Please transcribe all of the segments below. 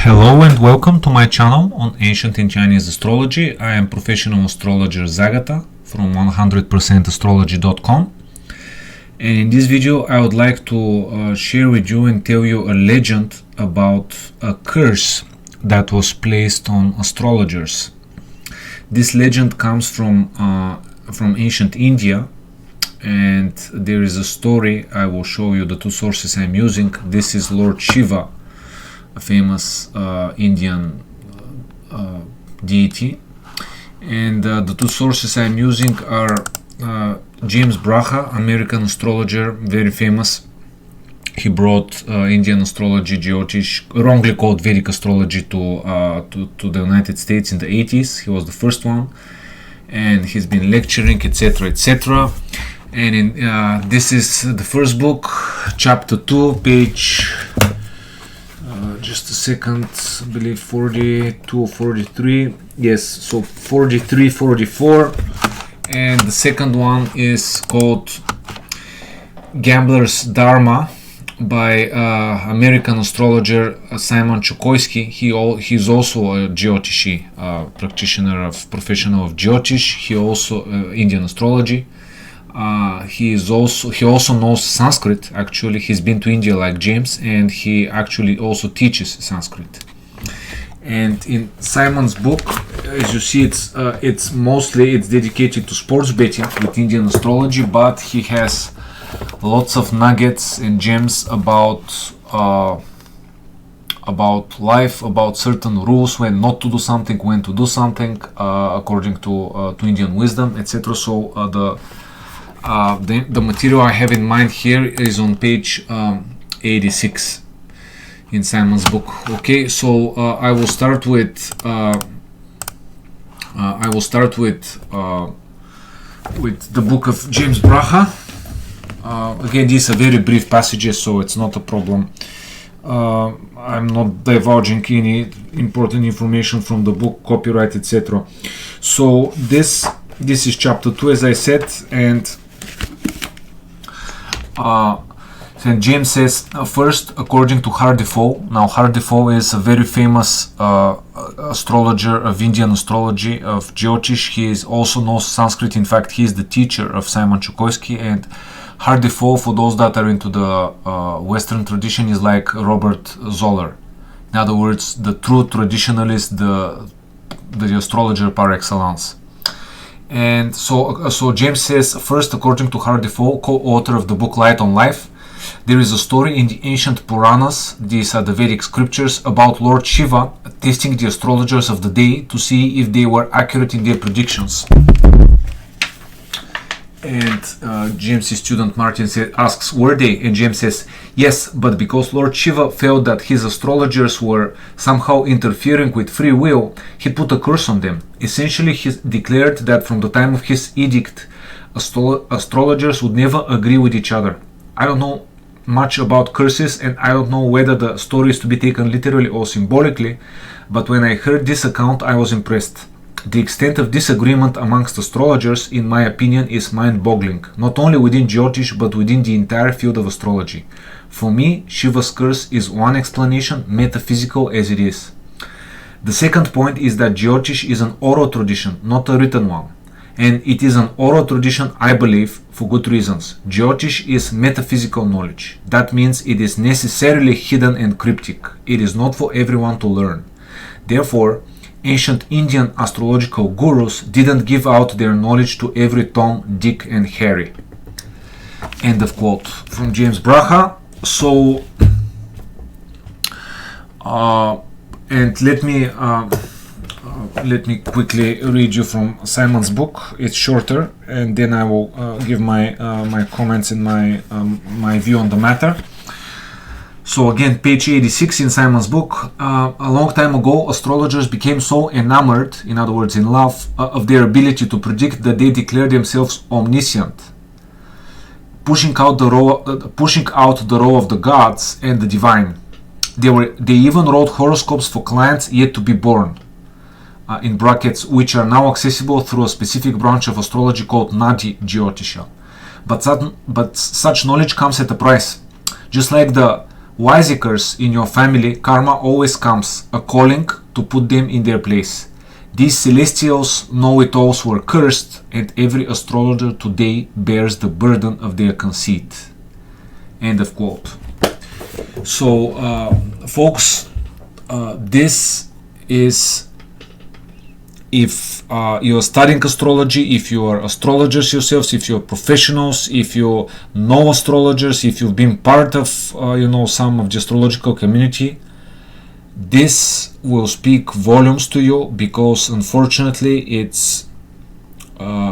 Hello and welcome to my channel on Ancient and Chinese Astrology. I am professional astrologer Zagata from 100%astrology.com, and in this video I would like to share with you and tell you a legend about a curse that was placed on astrologers. This legend comes from ancient India, and there is a story. I will show you the two sources I'm using. This is Lord Shiva, a famous Indian deity, and the two sources I'm using are James Braha, American astrologer, very famous. He brought Indian astrology, Jyotish, wrongly called Vedic astrology, to the United States in the 80s. He was the first one, and he's been lecturing, etc., etc. And this is the first book, chapter 2, page just a second, I believe 42 or 43, yes, so 43, 44, and the second one is called Gambler's Dharma by American astrologer Simon Chokoisky. He's also a Jyotishi practitioner, professional of Jyotish. He also Indian astrology. He also knows Sanskrit. Actually, he's been to India like James, and he actually also teaches Sanskrit. And in Simon's book, as you see, it's mostly dedicated to sports betting with Indian astrology, but he has lots of nuggets and gems about life, about certain rules, when not to do something, when to do something, according to Indian wisdom, etc. So the material I have in mind here is on page 86 in Simon's book. Okay, so I will start with the book of James Braha. Again, these are very brief passages, so it's not a problem. I'm not divulging any important information from the book, copyright, etc. So this is chapter 2, as I said, and James says, first, according to Hardifol. Now, Hardifol is a very famous astrologer of Indian astrology, of Jyotish. He also knows Sanskrit. In fact, he is the teacher of Simon Chokoisky. And Hardifol, for those that are into the Western tradition, is like Robert Zoller. In other words, the true traditionalist, the astrologer par excellence. And so James says, first, according to Hardifol, co-author of the book Light on Life, there is a story in the ancient Puranas, these are the Vedic scriptures, about Lord Shiva testing the astrologers of the day to see if they were accurate in their predictions. And James's student Martin asks, were they? And James says, yes, but because Lord Shiva felt that his astrologers were somehow interfering with free will, he put a curse on them. Essentially, he declared that from the time of his edict, astrologers would never agree with each other. I don't know much about curses, and I don't know whether the story is to be taken literally or symbolically, but when I heard this account, I was impressed. The extent of disagreement amongst astrologers, in my opinion, is mind-boggling, not only within Jyotish, but within the entire field of astrology. For me, Shiva's curse is one explanation, metaphysical as it is. The second point is that Jyotish is an oral tradition, not a written one. And it is an oral tradition, I believe, for good reasons. Jyotish is metaphysical knowledge. That means it is necessarily hidden and cryptic. It is not for everyone to learn. Therefore, ancient Indian astrological gurus didn't give out their knowledge to every Tom, Dick, and Harry. End of quote from James Braha. So, and let me quickly read you from Simon's book. It's shorter, and then I will give my comments and my view on the matter. So again, page 86 in Simon's book. A long time ago, astrologers became so enamored, in other words, in love, of their ability to predict that they declared themselves omniscient, pushing out the role of the gods and the divine. They even wrote horoscopes for clients yet to be born, in brackets, which are now accessible through a specific branch of astrology called Nadi Jyotisha. But such knowledge comes at a price. Just like the wiseacres in your family, karma always comes, a calling to put them in their place. These celestials know-it-alls were cursed, and every astrologer today bears the burden of their conceit. End of quote. So, folks, this is, if you're studying astrology, if you are astrologers yourselves, if you're professionals, if you know astrologers, if you've been part of some of the astrological community, this will speak volumes to you, because unfortunately it's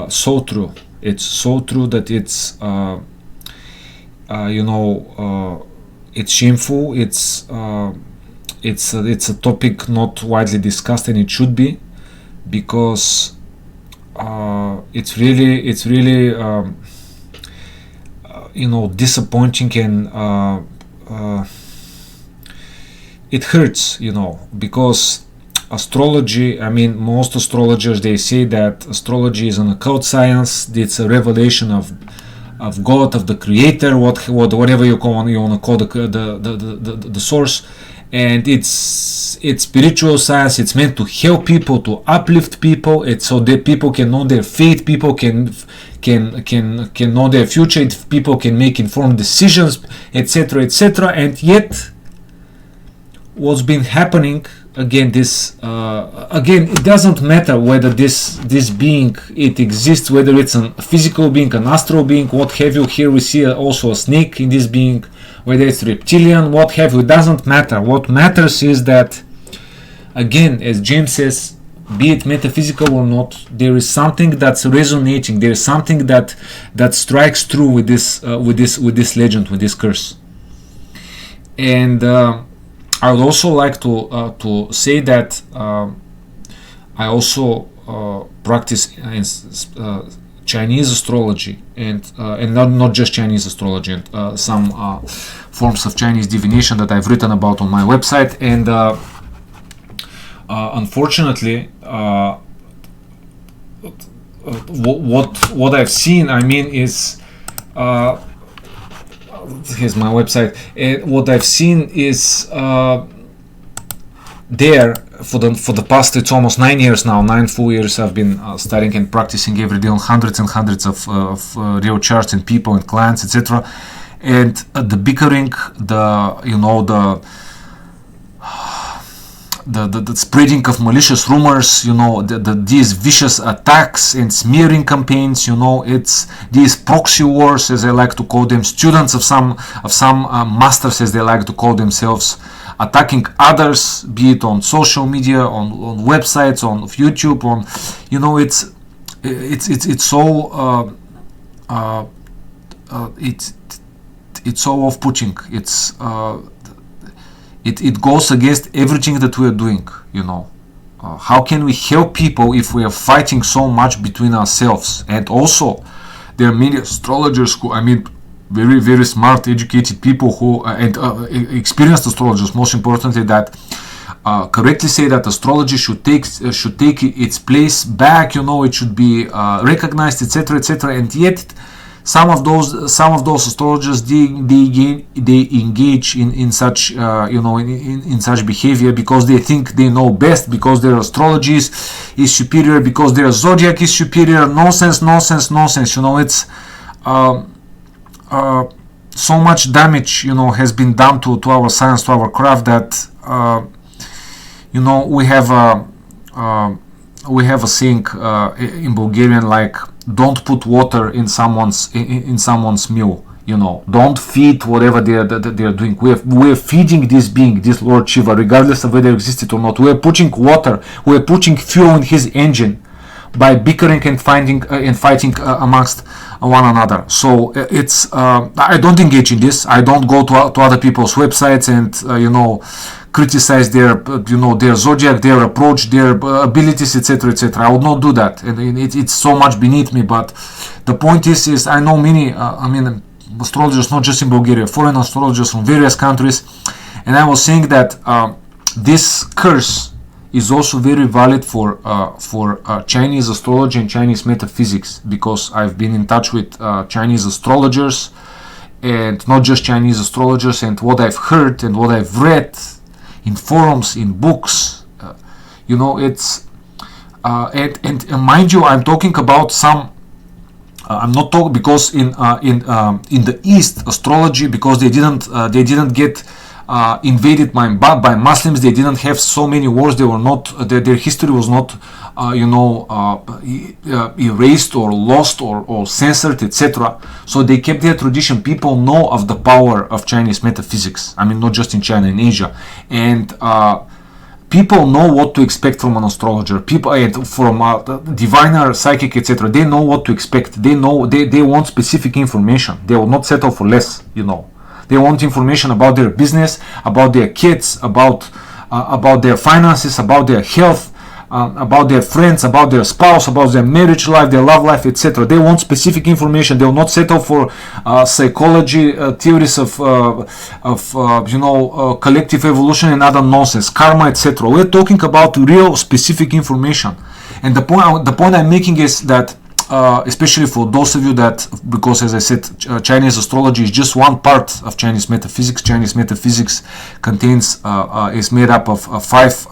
so true. It's so true that it's it's shameful. It's a topic not widely discussed, and it should be, because it's really disappointing, and it hurts, because astrology, most astrologers, they say that astrology is an occult science. It's a revelation of God, of the creator, whatever you want to call the source. And it's spiritual science. It's meant to help people, to uplift people. It's so that people can know their fate, people can know their future, people can make informed decisions, etc., etc. And yet, what's been happening, again, it doesn't matter whether this being, it exists, whether it's a physical being, an astral being, what have you. Here we see also a snake in this being, whether it's reptilian, what have you. It doesn't matter. What matters is that, again, as James says, be it metaphysical or not, there is something that's resonating. There is something that strikes through with this legend, with this curse. And I would also like to say that I also practice Chinese astrology, and not just Chinese astrology, and some forms of Chinese divination that I've written about on my website. And unfortunately, what I've seen, is here's my website. What I've seen is there for the past, it's almost 9 years now, 9 full years I've been studying and practicing every day on hundreds and hundreds of real charts and people and clients, etc. And the bickering, the spreading of malicious rumors, these vicious attacks and smearing campaigns, it's these proxy wars, as I like to call them, students of some masters, as they like to call themselves, attacking others, be it on social media, on websites, on YouTube, on, it's so it's so off-putting. It goes against everything that we are doing, How can we help people if we are fighting so much between ourselves? And also, there are many astrologers who, very, very smart, educated people who, and experienced astrologers, most importantly, that correctly say that astrology should take its place back, it should be recognized, etc., etc. And yet, some of those astrologers, they engage in such in such behavior because they think they know best, because their astrology is superior, because their zodiac is superior. Nonsense. It's so much damage has been done to our science, to our craft, that we have a saying in Bulgarian, like, don't put water in someone's meal. Don't feed whatever they are doing. We're feeding this being, this Lord Shiva, regardless of whether it existed or not. We're putting water, we're putting fuel in his engine by bickering and fighting amongst one another. So it's I don't engage in this. I don't go to other people's websites and criticize their their zodiac, their approach, their abilities, etc., etc. I would not do that, and it's so much beneath me. But the point is I know many astrologers, not just in Bulgaria, foreign astrologers from various countries, and I was saying that this curse is also very valid for Chinese astrology and Chinese metaphysics, because I've been in touch with Chinese astrologers, and not just Chinese astrologers, and what I've heard and what I've read in forums, in books, it's and mind you, I'm talking about some. I'm not talking because in the East astrology, because they didn't get invaded by Muslims. They didn't have so many wars. They were not their history was not erased or lost or censored, etc. So they kept their tradition. People know of the power of Chinese metaphysics. I mean, not just in China, in Asia, and people know what to expect from an astrologer. People from a diviner, psychic, etc. They know what to expect. They know they want specific information. They will not settle for less. They want information about their business, about their kids, about their finances, about their health, about their friends, about their spouse, about their marriage life, their love life, etc. They want specific information. They will not settle for psychology theories of collective evolution and other nonsense, karma, etc. We're talking about real specific information. And the point I'm making is that especially for those of you that, because as I said, Chinese astrology is just one part of Chinese metaphysics. Chinese metaphysics is made up of five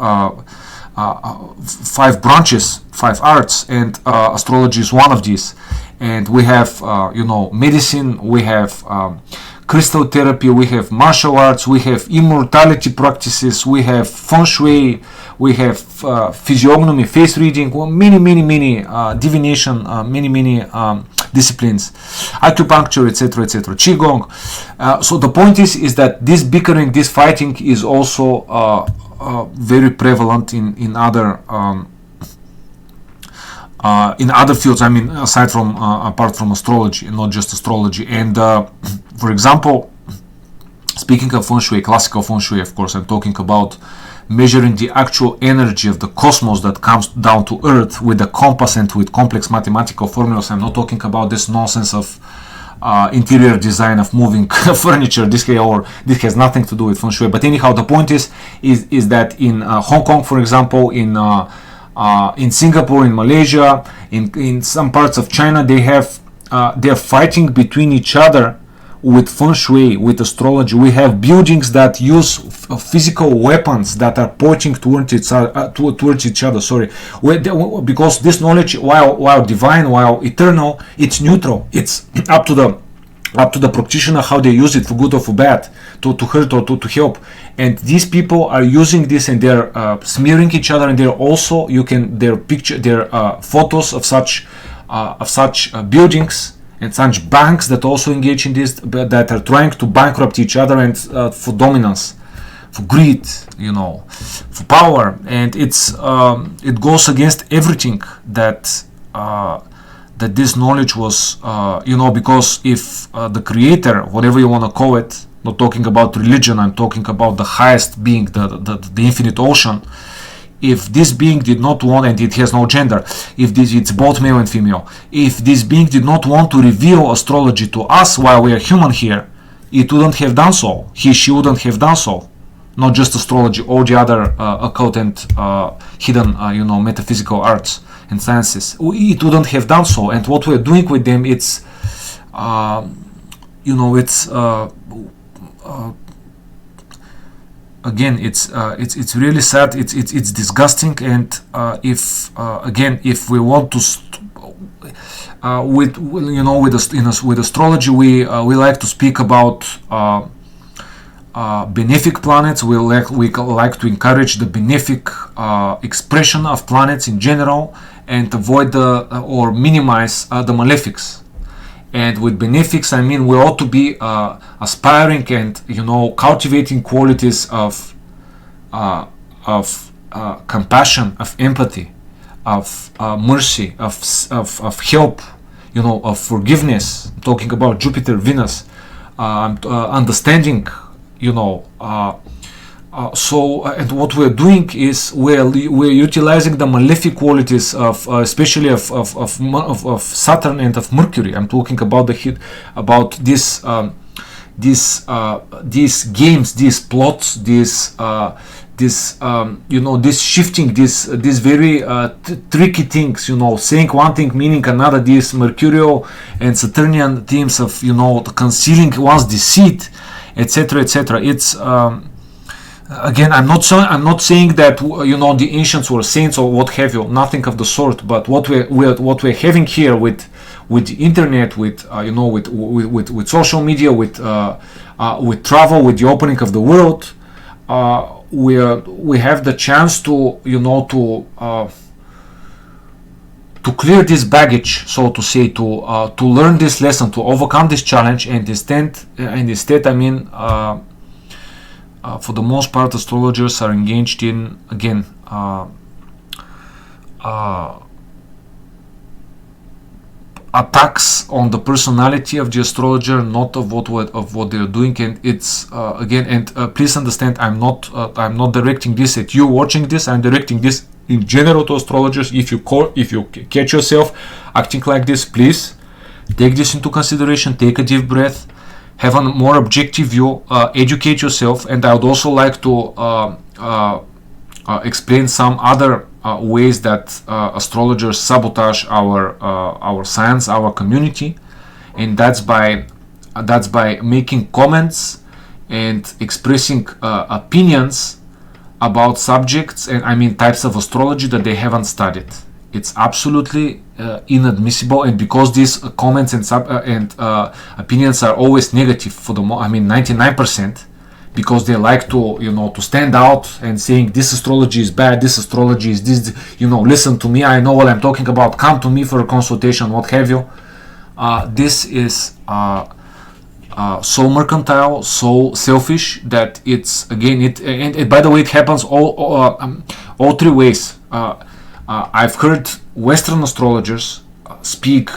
branches, five arts, and astrology is one of these. And we have medicine, we have crystal therapy, we have martial arts, we have immortality practices, we have feng shui, we have physiognomy, face reading, many divination, many disciplines, acupuncture, etc., qigong. So the point is that this bickering, this fighting is also very prevalent in other fields. I mean, apart from astrology, not just astrology. And for example, speaking of feng shui, classical feng shui, of course, I'm talking about measuring the actual energy of the cosmos that comes down to Earth with a compass and with complex mathematical formulas. I'm not talking about this nonsense of interior design of moving furniture. This has nothing to do with feng shui. But anyhow, the point is that in Hong Kong, for example, in Singapore, in Malaysia, in some parts of China, they're fighting between each other with feng shui, with astrology. We have buildings that use physical weapons that are pointing towards each other. Sorry, because this knowledge, while divine, while eternal, it's neutral. It's up to the practitioner how they use it, for good or for bad, to hurt or to help. And these people are using this, and they're smearing each other, and they're also their photos of such buildings and such banks that also engage in this, that are trying to bankrupt each other and for dominance, for greed, for power. And it goes against everything that this knowledge was, because if the creator, whatever you want to call it, not talking about religion, I'm talking about the highest being, the infinite ocean. If this being did not want, and it has no gender, it's both male and female, if this being did not want to reveal astrology to us while we are human here, it wouldn't have done so. She wouldn't have done so. Not just astrology, all the other occult and hidden, metaphysical arts and sciences. It wouldn't have done so. And what we're doing with them, it's again, it's really sad. It's disgusting. And if we want to with astrology, we like to speak about benefic planets. We like to encourage the benefic expression of planets in general, and avoid or minimize the malefics. And with benefics, I mean we ought to be aspiring and cultivating qualities of compassion, of empathy, of mercy, of help, of forgiveness. I'm talking about Jupiter, Venus, understanding, and what we're doing is we're utilizing the malefic qualities of especially of Saturn and of Mercury. I'm talking about these games, these plots, these this shifting, this very tricky things, saying one thing meaning another, these Mercurial and Saturnian themes of concealing one's deceit, etc., etc. It's again, I'm not saying that the ancients were saints or what have you, nothing of the sort. But what we're having here with the internet, with with social media, with travel, with the opening of the world, we have the chance to to clear this baggage, so to say, to learn this lesson, to overcome this challenge, and instead, I mean, for the most part, astrologers are engaged in, again, attacks on the personality of the astrologer, not of what they're doing. And it's again, and please understand, I'm not directing this at you watching this. I'm directing this in general to astrologers. If you catch yourself acting like this, please take this into consideration. Take a deep breath, have a more objective view, educate yourself. And I would also like to explain some other ways that astrologers sabotage our science, our community, and that's by making comments and expressing opinions about subjects, and I mean types of astrology that they haven't studied. It's absolutely inadmissible, and because these comments and opinions are always negative for 99%, because they like to to stand out and saying this astrology is bad, this astrology is this, listen to me, I know what I'm talking about, come to me for a consultation, what have you. This is so mercantile, so selfish, that it's, again, and by the way, it happens all three ways. I've heard Western astrologers speak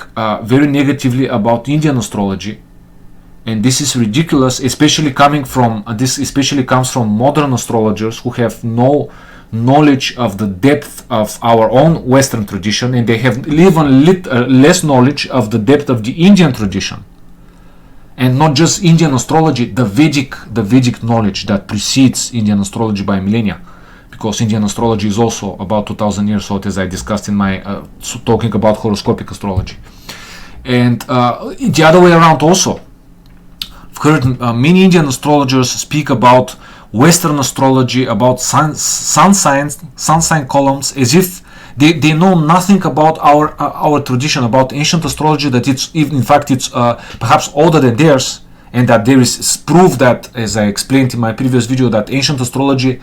very negatively about Indian astrology, and this is ridiculous, especially comes from modern astrologers who have no knowledge of the depth of our own Western tradition, and they have even less knowledge of the depth of the Indian tradition. And not just Indian astrology, the Vedic knowledge that precedes Indian astrology by millennia, because Indian astrology is also about 2000 years old, as I discussed in my talking about horoscopic astrology. And the other way around also. I've heard many Indian astrologers speak about Western astrology, about sun sign columns, as if they know nothing about our tradition, about ancient astrology, that it's perhaps older than theirs, and that there is proof that, as I explained in my previous video, that ancient astrology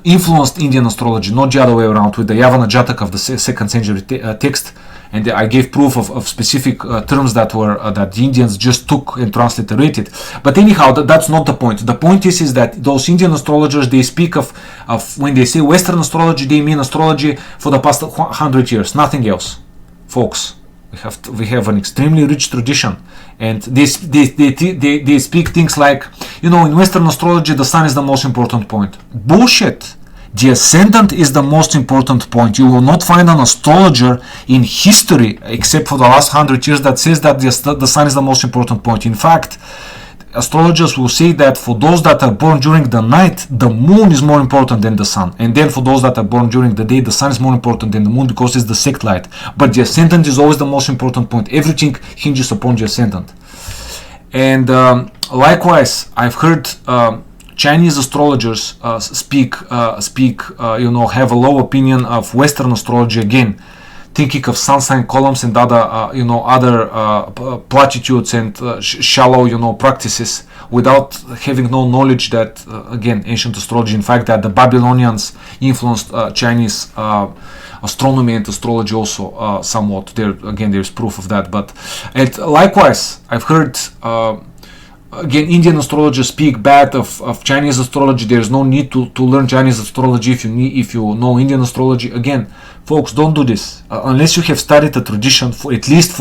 influenced Indian astrology, not the other way around, with the Yavana Jatak of the 2nd century text. And I gave proof of specific terms that the Indians just took and transliterated. But anyhow, that's not the point. The point is that those Indian astrologers, they speak of when they say Western astrology, they mean astrology for the past 100 years, nothing else, folks. We have an extremely rich tradition, and they speak things like, in Western astrology, the sun is the most important point. Bullshit. The ascendant is the most important point. You will not find an astrologer in history, except for the last 100 years, that says that the sun is the most important point. In fact, astrologers will say that for those that are born during the night, the moon is more important than the sun. And then for those that are born during the day, the sun is more important than the moon, because it's the sect light. But the ascendant is always the most important point. Everything hinges upon the ascendant. And likewise, I've heard Chinese astrologers have a low opinion of Western astrology, again, thinking of sun sign columns and other platitudes and shallow practices, without having no knowledge that again, ancient astrology, in fact, that the Babylonians influenced Chinese astronomy and astrology also somewhat. There's proof of that. And likewise, I've heard again, Indian astrologers speak bad of Chinese astrology. There's no need to learn Chinese astrology if you know Indian astrology. Again, folks, don't do this unless you have studied a tradition for at least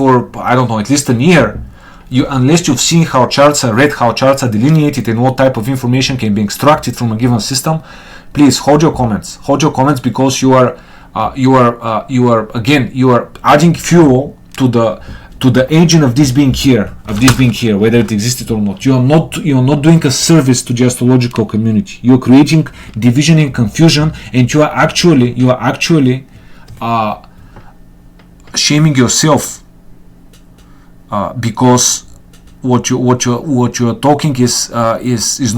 a year. Unless you've seen how charts are read, how charts are delineated, and what type of information can be extracted from a given system. Please hold your comments. because you are adding fuel to to the agent of this being here, whether it existed or not. You are not doing a service to the astrological community. You are creating division and confusion, and you are actually shaming yourself, because what you are talking is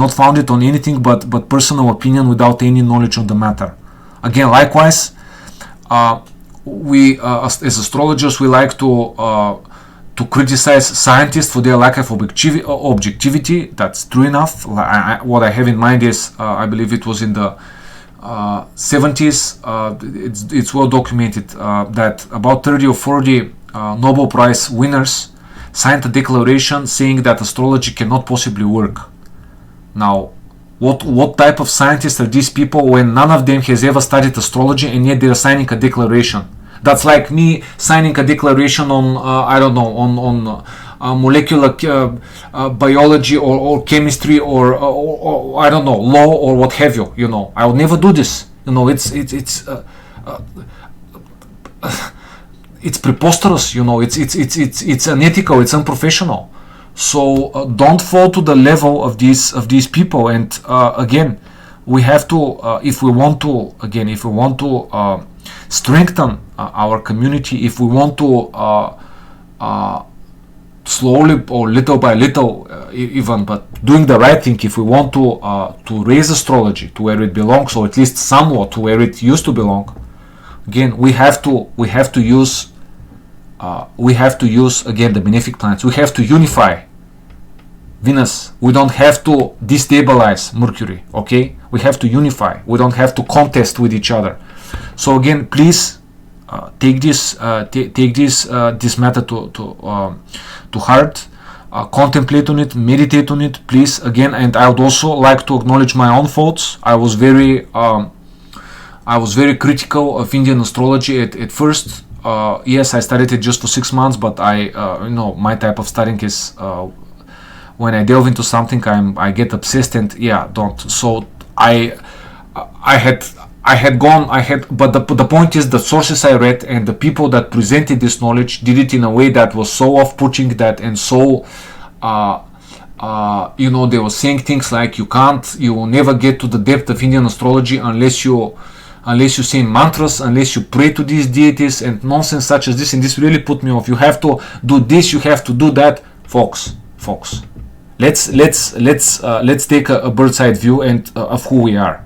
not founded on anything but personal opinion without any knowledge on the matter. Again, likewise, we as astrologers, we like to criticize scientists for their lack of objectivity. That's true enough. What I have in mind is, I believe it was in the 70s. It's well documented that about 30 or 40 Nobel Prize winners signed a declaration saying that astrology cannot possibly work. Now, what type of scientists are these people when none of them has ever studied astrology and yet they are signing a declaration? That's like me signing a declaration on molecular biology or chemistry or I don't know, law or what have you. You know, I would never do this. You know, it's preposterous. You know, it's unethical. It's unprofessional. So don't fall to the level of these people. And again, we have to if we want to strengthen our community, if we want to slowly or little by little even, but doing the right thing, if we want to raise astrology to where it belongs, or at least somewhat to where it used to belong, again we have to use again the benefic planets. We have to unify Venus. We don't have to destabilize Mercury. Okay, we have to unify. We don't have to contest with each other. So again, please take this matter to heart. Contemplate on it, meditate on it, please. Again, and I would also like to acknowledge my own faults. I was very critical of Indian astrology at first. Yes, I studied it just for 6 months, but my type of studying is when I delve into something, I get obsessed and don't. So but the point is, the sources I read and the people that presented this knowledge did it in a way that was so off-putting, that and so they were saying things like you will never get to the depth of Indian astrology unless you say mantras, unless you pray to these deities and nonsense such as this. And this really put me off. You have to do this, you have to do that, folks. Let's take a bird's eye view and of who we are.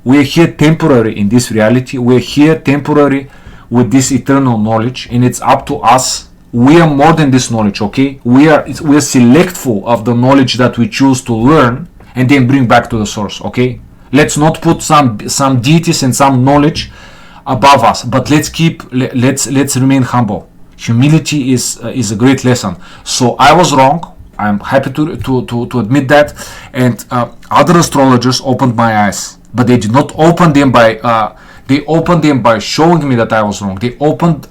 We're here temporary in this reality. We're here temporary with this eternal knowledge, and it's up to us. We are more than this knowledge, okay? We're selectful of the knowledge that we choose to learn and then bring back to the source, okay? Let's not put some deities and some knowledge above us, but let's remain humble. Humility is a great lesson. So I was wrong. I'm happy to admit that, and other astrologers opened my eyes. But they did not open them by showing me that I was wrong. They opened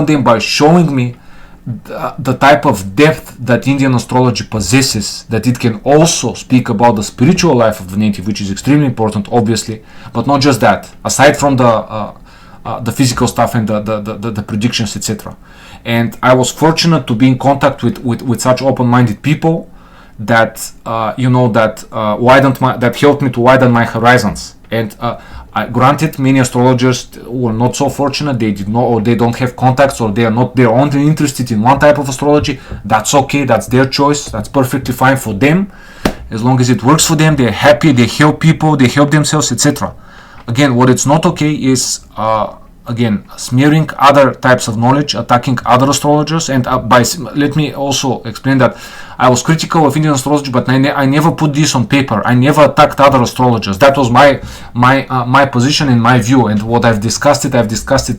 them by showing me the type of depth that Indian astrology possesses, that it can also speak about the spiritual life of the native, which is extremely important, obviously, but not just that. Aside from the physical stuff and the predictions, etc. And I was fortunate to be in contact with such open-minded people that that helped me to widen my horizons. And granted, many astrologers were not so fortunate. They did not, or they don't have contacts, or they're only interested in one type of astrology. That's okay. That's their choice. That's perfectly fine for them, as long as it works for them. They're happy. They help people. They help themselves, etc. Again, what it's not okay is smearing other types of knowledge, attacking other astrologers. And let me also explain that I was critical of Indian astrology, but I never put this on paper. I never attacked other astrologers. That was my position and my view, and what I've discussed it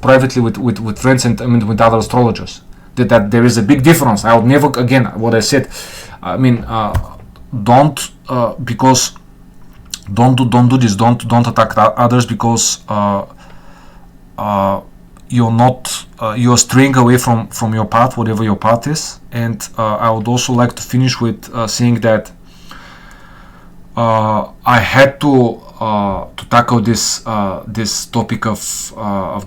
privately with friends and with other astrologers. That there is a big difference. I would never, again, what I said, don't do this. Don't attack others, because you're straying away from your path, whatever your path is. And I would also like to finish with saying that I had to tackle this topic of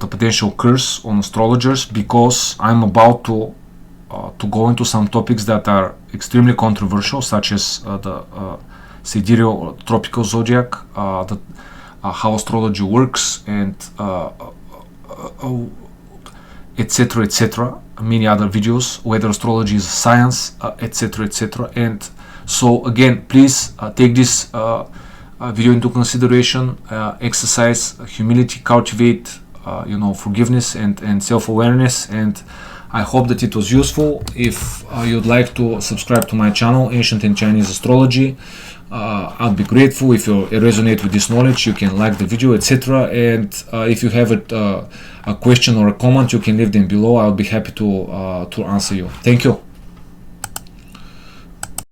the potential curse on astrologers, because I'm about to to go into some topics that are extremely controversial, such as the sidereal or tropical zodiac, how astrology works, and etc., etc. Many other videos, whether astrology is a science, etc., etc. And so again, please take this video into consideration. Exercise humility, cultivate forgiveness and self-awareness, and I hope that it was useful. If you'd like to subscribe to my channel, Ancient and Chinese Astrology, I'd be grateful. If you resonate with this knowledge, you can like the video, etc. And if you have a question or a comment, you can leave them below. I'll be happy to answer you. Thank you.